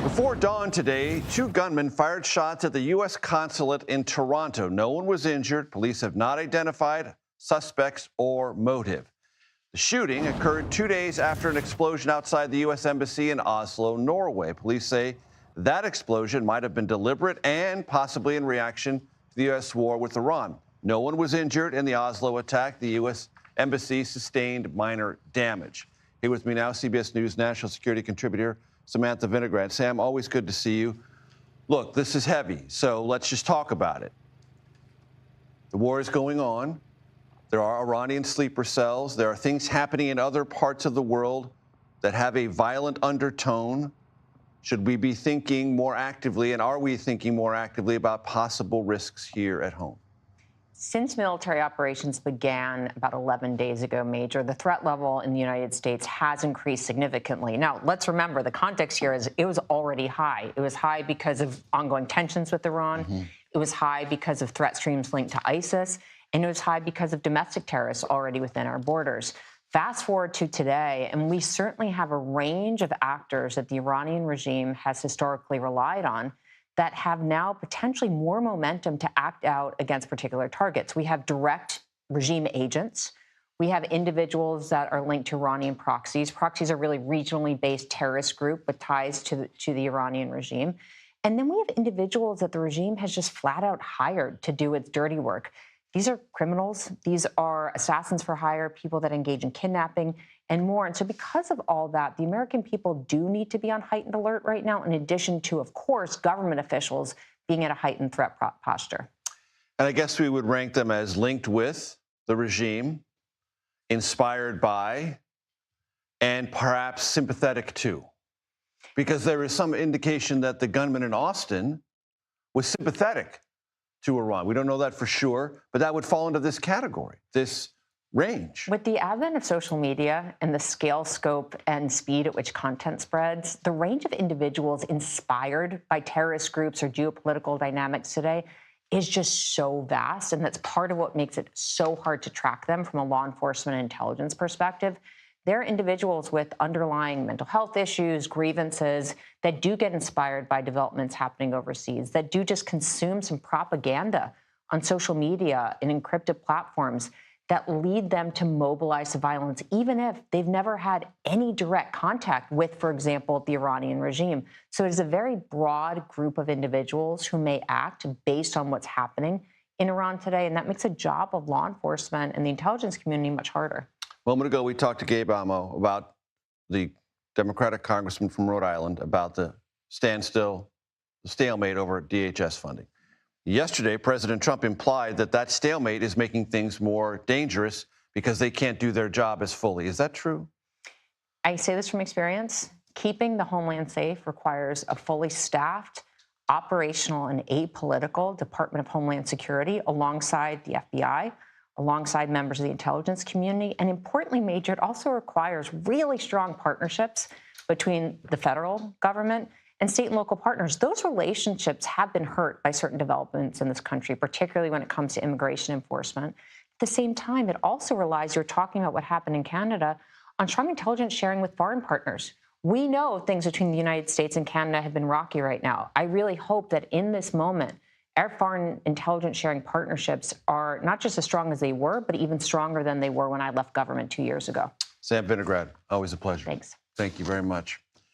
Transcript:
Before dawn today, two gunmen fired shots at the U.S. consulate in Toronto. No one was injured. Police have not identified suspects or motive. The shooting occurred 2 days after an explosion outside the U.S. Embassy in Oslo, Norway. Police say that explosion might have been deliberate and possibly in reaction to the U.S. war with Iran. No one was injured in the Oslo attack. The U.S. Embassy sustained minor damage. Here with me now, CBS News national security contributor Samantha Vinograd. Sam, always good to see you. Look, this is heavy, so let's just talk about it. The war is going on. There are Iranian sleeper cells. There are things happening in other parts of the world that have a violent undertone. Should we be thinking more actively, and are we thinking more actively about possible risks here at home? Since military operations began about 11 days ago, Major, the threat level in the United States has increased significantly. Now, let's remember the context here is it was already high. It was high because of ongoing tensions with Iran. It was high because of threat streams linked to ISIS. And it was high because of domestic terrorists already within our borders. Fast forward to today, and we certainly have a range of actors that the Iranian regime has historically relied on that have now potentially more momentum to act out against particular targets. We have direct regime agents. We have individuals that are linked to Iranian proxies. Proxies are really regionally based terrorist group with ties to the Iranian regime. And then we have individuals that the regime has just flat out hired to do its dirty work. These are criminals. These are assassins for hire, people that engage in kidnapping and more. And so because of all that, the American people do need to be on heightened alert right now, in addition to, of course, government officials being at a heightened threat posture. And I guess we would rank them as linked with the regime, inspired by, and perhaps sympathetic to. Because there is some indication that the gunman in Austin was sympathetic to Iran. We don't know that for sure, but that would fall into this category, this range. With the advent of social media and the scale, scope, and speed at which content spreads, the range of individuals inspired by terrorist groups or geopolitical dynamics today is just so vast, and that's part of what makes it so hard to track them from a law enforcement and intelligence perspective. They're individuals with underlying mental health issues, grievances, that do get inspired by developments happening overseas, that do just consume some propaganda on social media and encrypted platforms that lead them to mobilize to violence, even if they've never had any direct contact with, for example, the Iranian regime. So it is a very broad group of individuals who may act based on what's happening in Iran today, and that makes the job of law enforcement and the intelligence community much harder. A moment ago, we talked to Gabe Amo about the Democratic congressman from Rhode Island about the stalemate over DHS funding. Yesterday, President Trump implied that that stalemate is making things more dangerous because they can't do their job as fully. Is that true? I say this from experience. Keeping the Homeland safe requires a fully staffed, operational, and apolitical Department of Homeland Security alongside the FBI, alongside members of the intelligence community. And importantly, Major, it also requires really strong partnerships between the federal government and state and local partners. Those relationships have been hurt by certain developments in this country, particularly when it comes to immigration enforcement. At the same time, it also relies, you're talking about what happened in Canada, on strong intelligence sharing with foreign partners. We know things between the United States and Canada have been rocky right now. I really hope that in this moment, our foreign intelligence sharing partnerships are not just as strong as they were, but even stronger than they were when I left government 2 years ago. Sam Vinograd, always a pleasure. Thanks. Thank you very much.